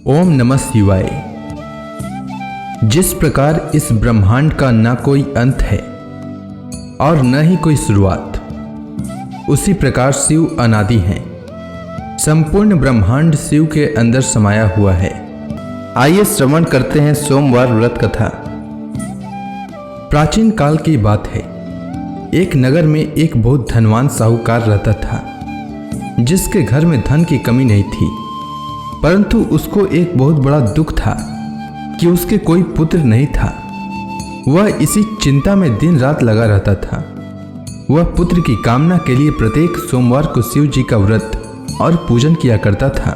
ओम नमः शिवाय। जिस प्रकार इस ब्रह्मांड का न कोई अंत है और न ही कोई शुरुआत, उसी प्रकार शिव अनादि हैं। संपूर्ण ब्रह्मांड शिव के अंदर समाया हुआ है। आइए श्रवण करते हैं सोमवार व्रत कथा। प्राचीन काल की बात है। एक नगर में एक बहुत धनवान साहूकार रहता था, जिसके घर में धन की कमी नहीं थी, परंतु उसको एक बहुत बड़ा दुख था कि उसके कोई पुत्र नहीं था। वह इसी चिंता में दिन रात लगा रहता था। वह पुत्र की कामना के लिए प्रत्येक सोमवार को शिव जी का व्रत और पूजन किया करता था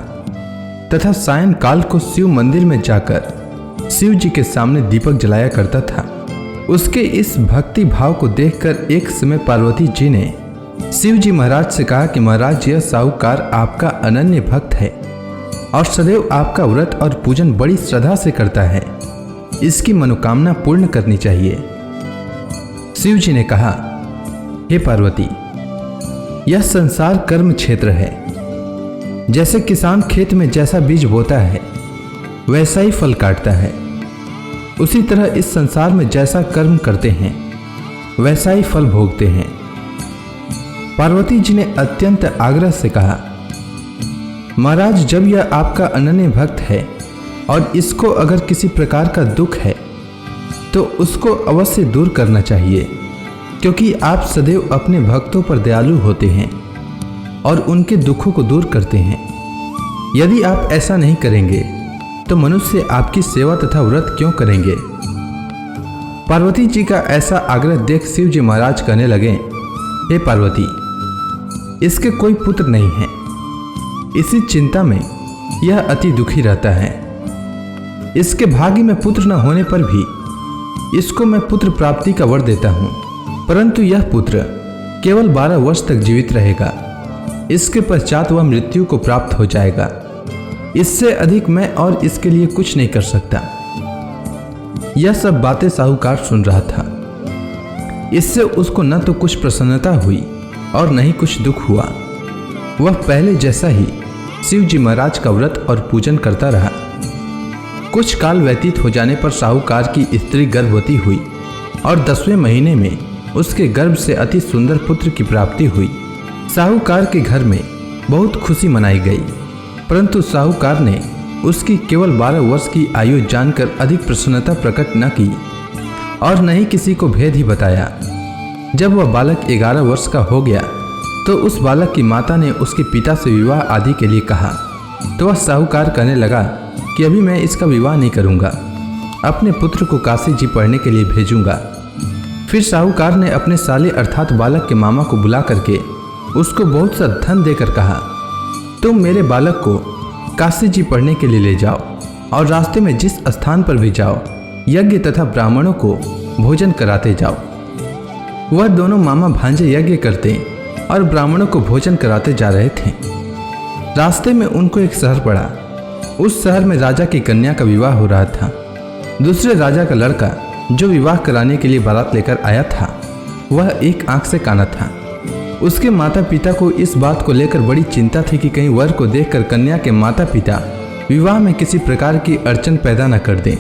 तथा सायंकाल को शिव मंदिर में जाकर शिव जी के सामने दीपक जलाया करता था। उसके इस भक्ति भाव को देखकर एक समय पार्वती जी ने शिव जी महाराज से कहा कि महाराज, यह साहूकार आपका अनन्य भक्त है और सदैव आपका व्रत और पूजन बड़ी श्रद्धा से करता है। इसकी मनोकामना पूर्ण करनी चाहिए। शिव जी ने कहा, हे पार्वती, यह संसार कर्म क्षेत्र है। जैसे किसान खेत में जैसा बीज बोता है वैसा ही फल काटता है, उसी तरह इस संसार में जैसा कर्म करते हैं वैसा ही फल भोगते हैं। पार्वती जी ने अत्यंत आग्रह से कहा, महाराज, जब यह आपका अनन्य भक्त है और इसको अगर किसी प्रकार का दुख है तो उसको अवश्य दूर करना चाहिए, क्योंकि आप सदैव अपने भक्तों पर दयालु होते हैं और उनके दुखों को दूर करते हैं। यदि आप ऐसा नहीं करेंगे तो मनुष्य आपकी सेवा तथा व्रत क्यों करेंगे। पार्वती जी का ऐसा आग्रह देख शिव जी महाराज कहने लगे, हे पार्वती, इसके कोई पुत्र नहीं है। इसी चिंता में यह अति दुखी रहता है। इसके भाग्य में पुत्र न होने पर भी इसको मैं पुत्र प्राप्ति का वर देता हूँ, परंतु यह पुत्र केवल 12 वर्ष तक जीवित रहेगा। इसके पश्चात वह मृत्यु को प्राप्त हो जाएगा। इससे अधिक मैं और इसके लिए कुछ नहीं कर सकता। यह सब बातें साहूकार सुन रहा था। इससे उसको न तो कुछ प्रसन्नता हुई और न ही कुछ दुख हुआ। वह पहले जैसा ही शिव जी महाराज का व्रत और पूजन करता रहा। कुछ काल व्यतीत हो जाने पर साहूकार की स्त्री गर्भवती हुई और 10वें महीने में उसके गर्भ से अति सुंदर पुत्र की प्राप्ति हुई। साहूकार के घर में बहुत खुशी मनाई गई, परंतु साहूकार ने उसकी केवल 12 वर्ष की आयु जानकर अधिक प्रसन्नता प्रकट न की और न ही किसी को भेद ही बताया। जब वह बालक 11 वर्ष का हो गया तो उस बालक की माता ने उसके पिता से विवाह आदि के लिए कहा, तो वह साहूकार कहने लगा कि अभी मैं इसका विवाह नहीं करूंगा, अपने पुत्र को काशी जी पढ़ने के लिए भेजूंगा। फिर साहूकार ने अपने साले अर्थात बालक के मामा को बुला करके उसको बहुत सा धन देकर कहा, तुम मेरे बालक को काशी जी पढ़ने के लिए ले जाओ और रास्ते में जिस स्थान पर भी जाओ यज्ञ तथा ब्राह्मणों को भोजन कराते जाओ। वह दोनों मामा भांजे यज्ञ करते और ब्राह्मणों को भोजन कराते जा रहे थे। रास्ते में उनको एक शहर पड़ा। उस शहर में राजा की कन्या का विवाह हो रहा था। दूसरे राजा का लड़का जो विवाह कराने के लिए बारात लेकर आया था, वह एक आंख से काना था। उसके माता पिता को इस बात को लेकर बड़ी चिंता थी कि कहीं वर को देखकर कन्या के माता पिता विवाह में किसी प्रकार की अड़चन पैदा न कर दें।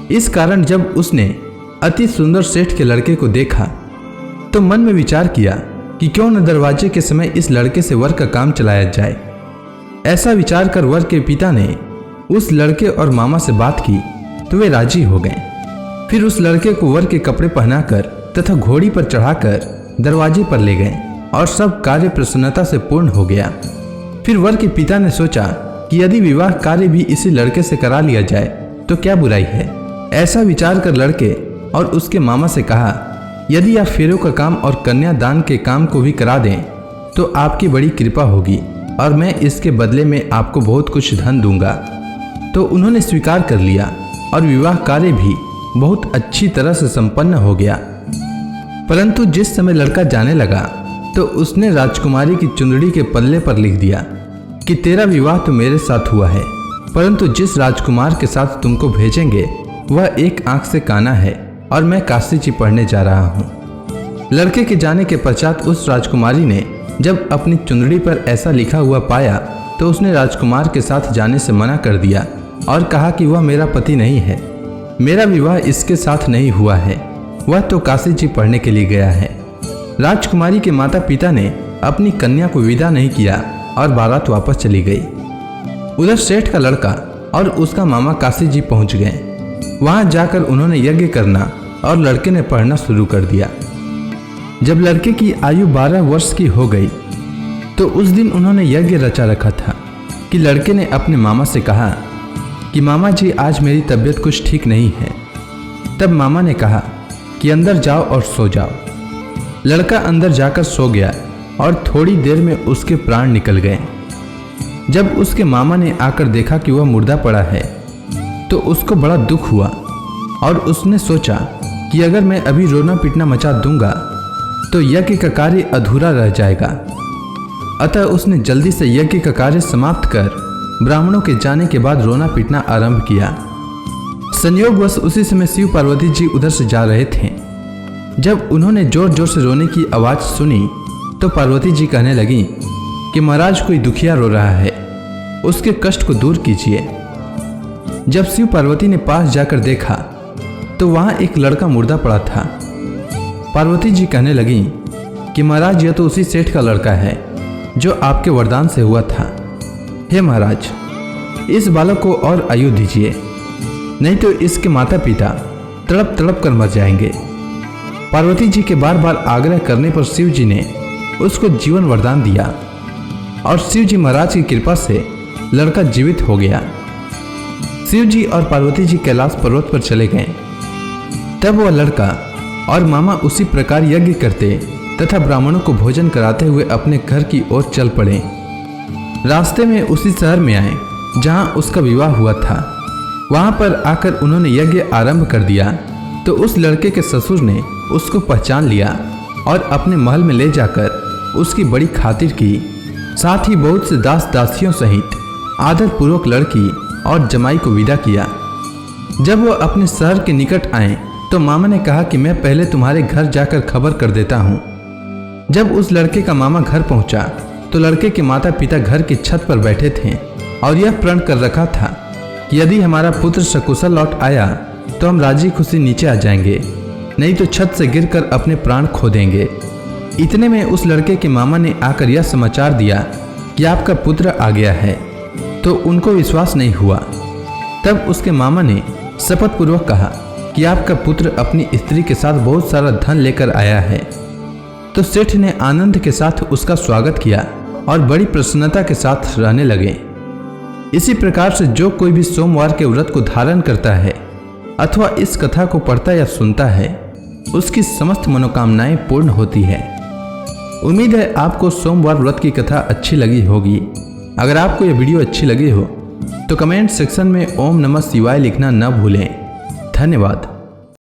इस कारण जब उसने अति सुंदर सेठ के लड़के को देखा तो मन में विचार किया कि क्यों न दरवाजे के समय इस लड़के से वर का काम चलाया जाए। ऐसा विचार कर वर के पिता ने उस लड़के और मामा से बात की तो वे राजी हो गए। फिर उस लड़के को वर के कपड़े पहनाकर तथा घोड़ी पर चढ़ाकर दरवाजे पर ले गए और सब कार्य प्रसन्नता से पूर्ण हो गया। फिर वर के पिता ने सोचा कि यदि विवाह कार्य भी इसी लड़के से करा लिया जाए तो क्या बुराई है। ऐसा विचार कर लड़के और उसके मामा से कहा, यदि आप फेरों का काम और कन्यादान के काम को भी करा दें तो आपकी बड़ी कृपा होगी और मैं इसके बदले में आपको बहुत कुछ धन दूंगा। तो उन्होंने स्वीकार कर लिया और विवाह कार्य भी बहुत अच्छी तरह से संपन्न हो गया। परंतु जिस समय लड़का जाने लगा तो उसने राजकुमारी की चुंदड़ी के पल्ले पर लिख दिया कि तेरा विवाह तो मेरे साथ हुआ है, परंतु जिस राजकुमार के साथ तुमको भेजेंगे वह एक आंख से काना है और मैं काशी जी पढ़ने जा रहा हूँ। लड़के के जाने के पश्चात उस राजकुमारी ने जब अपनी चुंदड़ी पर ऐसा लिखा हुआ पाया तो उसने राजकुमार के साथ जाने से मना कर दिया और कहा कि वह मेरा पति नहीं है, मेरा विवाह इसके साथ नहीं हुआ है, वह तो काशी जी पढ़ने के लिए गया है। राजकुमारी के माता पिता ने अपनी कन्या को विदा नहीं किया और बारात वापस चली गई। उधर सेठ का लड़का और उसका मामा काशी जी पहुंच गए। वहां जाकर उन्होंने यज्ञ करना और लड़के ने पढ़ना शुरू कर दिया। जब लड़के की आयु 12 वर्ष की हो गई तो उस दिन उन्होंने यज्ञ रचा रखा था कि लड़के ने अपने मामा से कहा कि मामा जी आज मेरी तबीयत कुछ ठीक नहीं है। तब मामा ने कहा कि अंदर जाओ और सो जाओ। लड़का अंदर जाकर सो गया और थोड़ी देर में उसके प्राण निकल गए। जब उसके मामा ने आकर देखा कि वह मुर्दा पड़ा है तो उसको बड़ा दुख हुआ और उसने सोचा कि अगर मैं अभी रोना पीटना मचा दूंगा तो यज्ञ का कार्य अधूरा रह जाएगा। अतः उसने जल्दी से यज्ञ का कार्य समाप्त कर ब्राह्मणों के जाने के बाद रोना पीटना आरंभ किया। संयोगवश उसी समय शिव पार्वती जी उधर से जा रहे थे। जब उन्होंने जोर जोर से रोने की आवाज़ सुनी तो पार्वती जी कहने लगी कि महाराज कोई दुखिया रो रहा है, उसके कष्ट को दूर कीजिए। जब शिव पार्वती ने पास जाकर देखा तो वहां एक लड़का मुर्दा पड़ा था। पार्वती जी कहने लगी कि महाराज यह तो उसी सेठ का लड़का है जो आपके वरदान से हुआ था। हे महाराज, इस बालक को और आयु दीजिए, नहीं तो इसके माता पिता तड़प तड़प कर मर जाएंगे। पार्वती जी के बार बार आग्रह करने पर शिव जी ने उसको जीवन वरदान दिया और शिव जी महाराज की कृपा से लड़का जीवित हो गया। शिव जी और पार्वती जी कैलाश पर्वत पर चले गए। तब वह लड़का और मामा उसी प्रकार यज्ञ करते तथा ब्राह्मणों को भोजन कराते हुए अपने घर की ओर चल पड़े। रास्ते में उसी शहर में आए जहां उसका विवाह हुआ था। वहां पर आकर उन्होंने यज्ञ आरंभ कर दिया तो उस लड़के के ससुर ने उसको पहचान लिया और अपने महल में ले जाकर उसकी बड़ी खातिर की। साथ ही बहुत से दास दासियों सहित आदर पूर्वक लड़की और जमाई को विदा किया। जब वह अपने शहर के निकट आए तो मामा ने कहा कि मैं पहले तुम्हारे घर जाकर खबर कर देता हूँ। जब उस लड़के का मामा घर पहुंचा तो लड़के के माता पिता घर की छत पर बैठे थे और यह प्रण कर रखा था कि यदि हमारा पुत्र सकुशल लौट आया तो हम राजी खुशी नीचे आ जाएंगे, नहीं तो छत से गिरकर अपने प्राण खो देंगे। इतने में उस लड़के के मामा ने आकर यह समाचार दिया कि आपका पुत्र आ गया है, तो उनको विश्वास नहीं हुआ। तब उसके मामा ने शपथ पूर्वक कहा कि आपका पुत्र अपनी स्त्री के साथ बहुत सारा धन लेकर आया है। तो सेठ ने आनंद के साथ उसका स्वागत किया और बड़ी प्रसन्नता के साथ रहने लगे। इसी प्रकार से जो कोई भी सोमवार के व्रत को धारण करता है अथवा इस कथा को पढ़ता या सुनता है उसकी समस्त मनोकामनाएं पूर्ण होती है। उम्मीद है आपको सोमवार व्रत की कथा अच्छी लगी होगी। अगर आपको यह वीडियो अच्छी लगी हो तो कमेंट सेक्शन में ओम नमः शिवाय लिखना न भूलें। धन्यवाद।